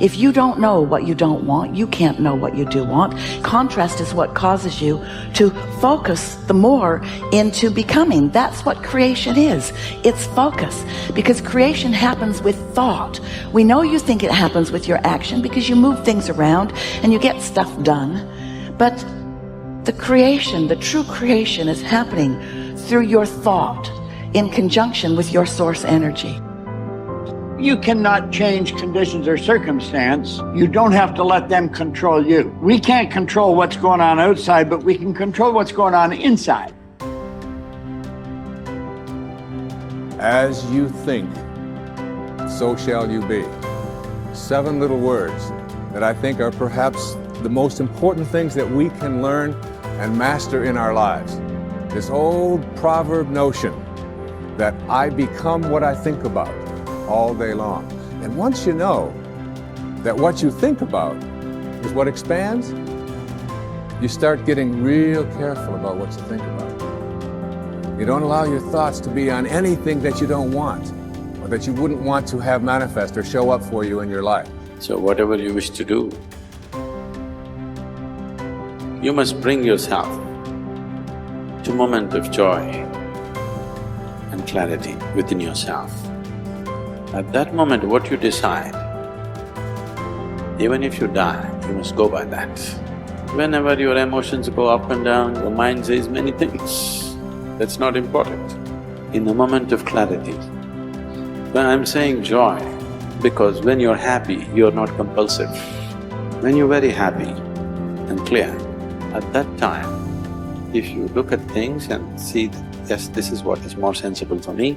If you don't know what you don't want, you can't know what you do want. Contrast is what causes you to focus the more into becoming. That's what creation is. It's focus. Because creation happens with thought. We know you think it happens with your action because you move things around and you get stuff done. But the creation, the true creation, is happening through your thought in conjunction with your source energy. You cannot change conditions or circumstance. You don't have to let them control you. We can't control what's going on outside, but we can control what's going on inside. As you think, so shall you be. 7 little words that I think are perhaps the most important things that we can learn and master in our lives. This old proverb notion that I become what I think about all day long. And once you know that what you think about is what expands, you start getting real careful about what you think about. You don't allow your thoughts to be on anything that you don't want or that you wouldn't want to have manifest or show up for you in your life. So whatever you wish to do, you must bring yourself to a moment of joy and clarity within yourself. At that moment, what you decide, even if you die, you must go by that. Whenever your emotions go up and down, your mind says many things. That's not important. In the moment of clarity, when I'm saying joy, because when you're happy, you're not compulsive. When you're very happy and clear, at that time, if you look at things and see, yes, this is what is more sensible for me,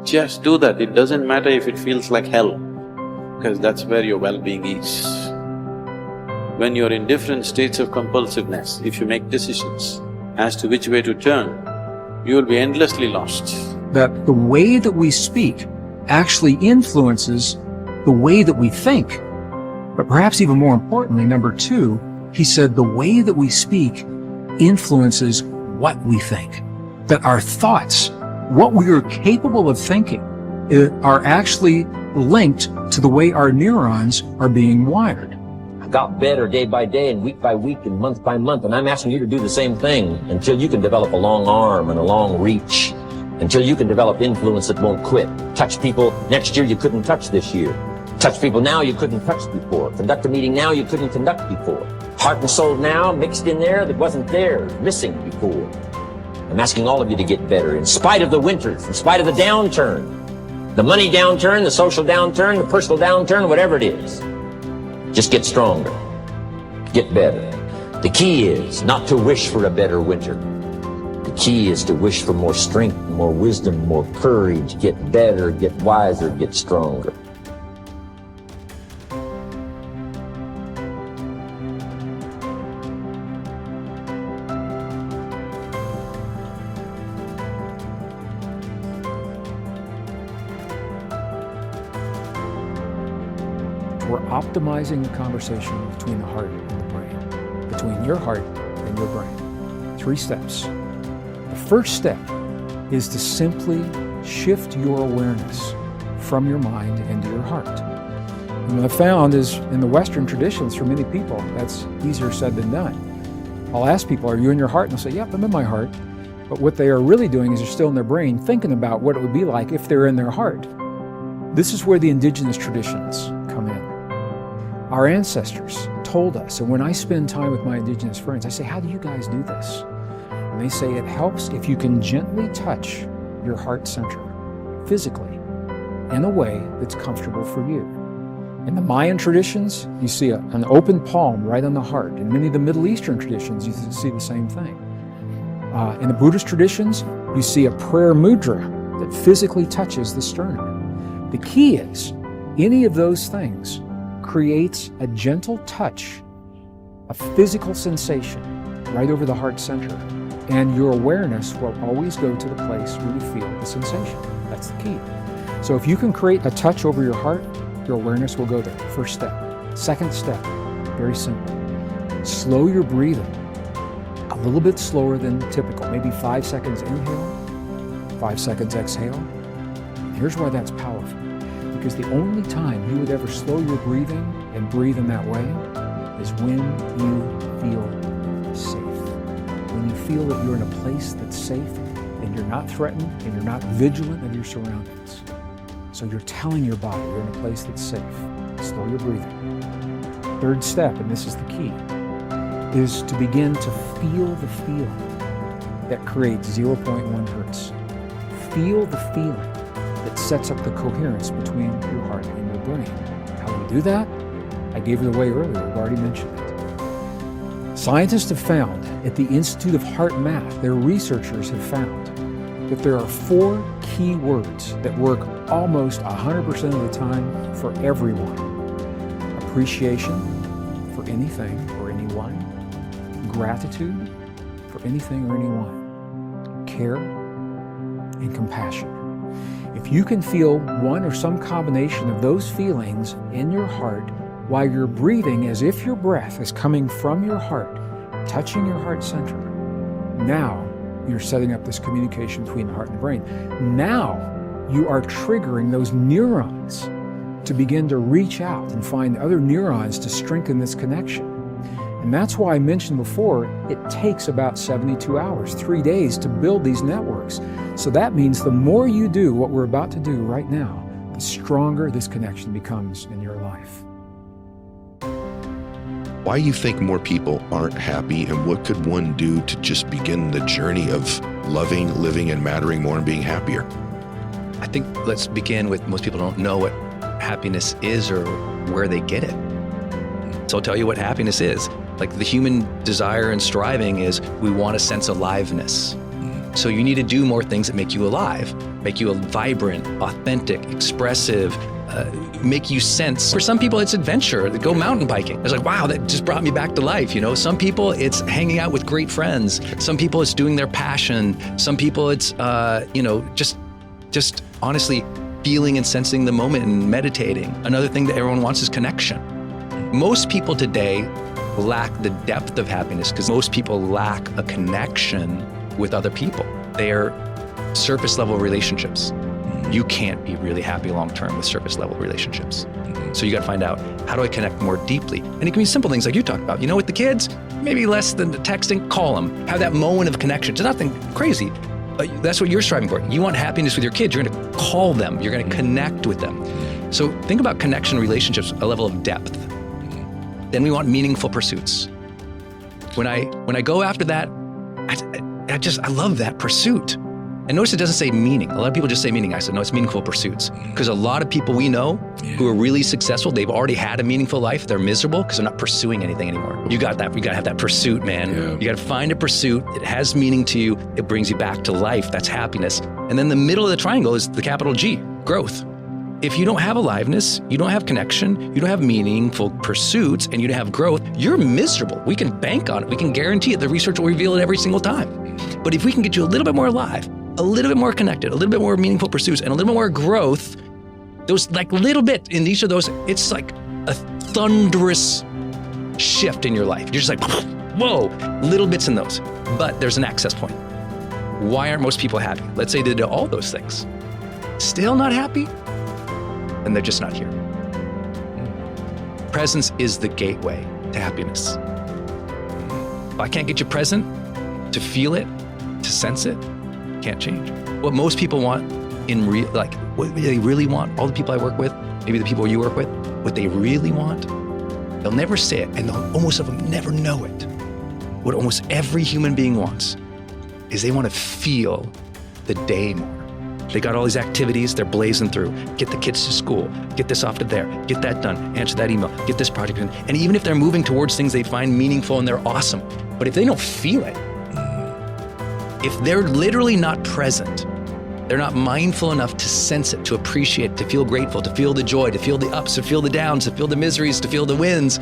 just do that. It doesn't matter if it feels like hell, because that's where your well-being is. When you're in different states of compulsiveness, if you make decisions as to which way to turn, you will be endlessly lost. That the way that we speak actually influences the way that we think. But perhaps even more importantly, number 2, he said the way that we speak influences what we think. That our thoughts, what we are capable of thinking, are actually linked to the way our neurons are being wired. I got better day by day and week by week and month by month, and I'm asking you to do the same thing until you can develop a long arm and a long reach, until you can develop influence that won't quit. Touch people next year you couldn't touch this year. Touch people now you couldn't touch before. Conduct a meeting now you couldn't conduct before. Heart and soul now mixed in there that wasn't there, missing before. I'm asking all of you to get better in spite of the winters, in spite of the downturn, the money downturn, the social downturn, the personal downturn, whatever it is. Just get stronger, get better. The key is not to wish for a better winter. The key is to wish for more strength, more wisdom, more courage, get better, get wiser, get stronger. We're optimizing the conversation between the heart and the brain, between your heart and your brain. 3 steps. The first step is to simply shift your awareness from your mind into your heart. And what I've found is in the Western traditions, for many people, that's easier said than done. I'll ask people, are you in your heart? And they'll say, yep, I'm in my heart. But what they are really doing is they're still in their brain thinking about what it would be like if they're in their heart. This is where the indigenous traditions come in. Our ancestors told us, and when I spend time with my indigenous friends, I say, how do you guys do this? And they say it helps if you can gently touch your heart center, physically, in a way that's comfortable for you. In the Mayan traditions, you see an open palm right on the heart. In many of the Middle Eastern traditions, you see the same thing. In the Buddhist traditions, you see a prayer mudra that physically touches the sternum. The key is, any of those things creates a gentle touch, a physical sensation right over the heart center, and your awareness will always go to the place where you feel the sensation. That's the key. So if you can create a touch over your heart, your awareness will go there. First step. Second step, very simple. Slow your breathing a little bit slower than typical, maybe 5 seconds inhale, 5 seconds exhale. Here's why that's powerful. Because the only time you would ever slow your breathing and breathe in that way is when you feel safe. When you feel that you're in a place that's safe and you're not threatened and you're not vigilant of your surroundings. So you're telling your body you're in a place that's safe. Slow your breathing. Third step, and this is the key, is to begin to feel the feeling that creates 0.1 hertz. Feel the feeling that sets up the coherence between your heart and your brain. How do we do that? I gave it away earlier, I've already mentioned it. Scientists have found, at the Institute of Heart Math, their researchers have found that there are 4 key words that work almost 100% of the time for everyone. Appreciation for anything or anyone. Gratitude for anything or anyone. Care and compassion. If you can feel one or some combination of those feelings in your heart while you're breathing as if your breath is coming from your heart, touching your heart center, now you're setting up this communication between the heart and the brain. Now you are triggering those neurons to begin to reach out and find other neurons to strengthen this connection. And that's why I mentioned before, it takes about 72 hours, 3 days to build these networks. So that means the more you do what we're about to do right now, the stronger this connection becomes in your life. Why you think more people aren't happy, and what could one do to just begin the journey of loving, living, and mattering more and being happier? I think let's begin with most people don't know what happiness is or where they get it. So I'll tell you what happiness is. Like the human desire and striving is we want a sense of aliveness. So you need to do more things that make you alive, make you vibrant, authentic, expressive, make you sense. For some people, it's adventure. They go mountain biking. It's like, wow, that just brought me back to life. You know, some people it's hanging out with great friends. Some people it's doing their passion. Some people it's, just honestly feeling and sensing the moment and meditating. Another thing that everyone wants is connection. Most people today lack the depth of happiness because most people lack a connection with other people. They're surface level relationships. You can't be really happy long-term with surface level relationships. So you got to find out, how do I connect more deeply? And it can be simple things like you talked about. You know, with the kids, maybe less than the texting, call them. Have that moment of connection. It's nothing crazy. That's what you're striving for. You want happiness with your kids. You're going to call them. You're going to connect with them. So think about connection relationships, a level of depth. Then we want meaningful pursuits. When I go after that, I love that pursuit. And notice it doesn't say meaning. A lot of people just say meaning. I said, no, it's meaningful pursuits. Because a lot of people we know who are really successful, they've already had a meaningful life. They're miserable because they're not pursuing anything anymore. You got that. You got to have that pursuit, man. Yeah. You got to find a pursuit. It has meaning to you. It brings you back to life. That's happiness. And then the middle of the triangle is the capital G, growth. If you don't have aliveness, you don't have connection, you don't have meaningful pursuits, and you don't have growth, you're miserable. We can bank on it. We can guarantee it. The research will reveal it every single time. But if we can get you a little bit more alive, a little bit more connected, a little bit more meaningful pursuits, and a little bit more growth, those like little bit in each of those, it's like a thunderous shift in your life. You're just like, whoa, little bits in those. But there's an access point. Why aren't most people happy? Let's say they did all those things. Still not happy? And they're just not here. Presence is the gateway to happiness. If I can't get you present, to feel it, to sense it, can't change. What most people want in real, like what they really want, all the people I work with, maybe the people you work with, what they really want, they'll never say it, and almost of them never know it. What almost every human being wants is they want to feel the day more. They got all these activities they're blazing through. Get the kids to school, get this off to there, get that done, answer that email, get this project done. And even if they're moving towards things they find meaningful and they're awesome, but if they don't feel it, if they're literally not present, they're not mindful enough to sense it, to appreciate it, to feel grateful, to feel the joy, to feel the ups, to feel the downs, to feel the miseries, to feel the wins.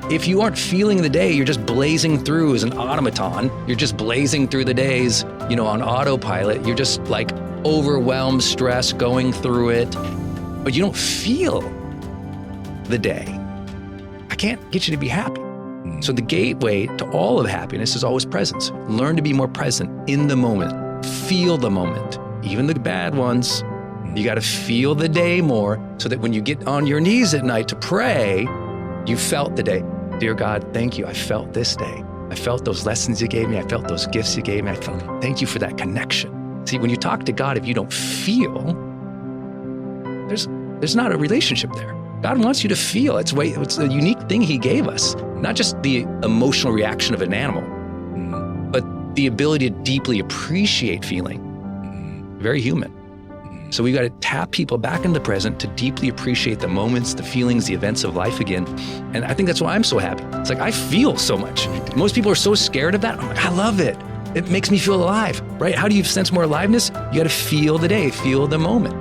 If you aren't feeling the day, you're just blazing through as an automaton. You're just blazing through the days, on autopilot. You're just like overwhelmed, stressed, going through it, but you don't feel the day. I can't get you to be happy. So the gateway to all of happiness is always presence. Learn to be more present in the moment. Feel the moment, even the bad ones. You got to feel the day more so that when you get on your knees at night to pray, you felt the day. Dear God, thank you. I felt this day. I felt those lessons you gave me. I felt those gifts you gave me. Thank you for that connection. See, when you talk to God, if you don't feel, there's not a relationship there. God wants you to feel. It's a unique thing he gave us. Not just the emotional reaction of an animal, but the ability to deeply appreciate feeling. Very human. So we got to tap people back in the present to deeply appreciate the moments, the feelings, the events of life again. And I think that's why I'm so happy. It's like, I feel so much. Most people are so scared of that. I'm like, I love it. It makes me feel alive, right? How do you sense more aliveness? You got to feel the day, feel the moment.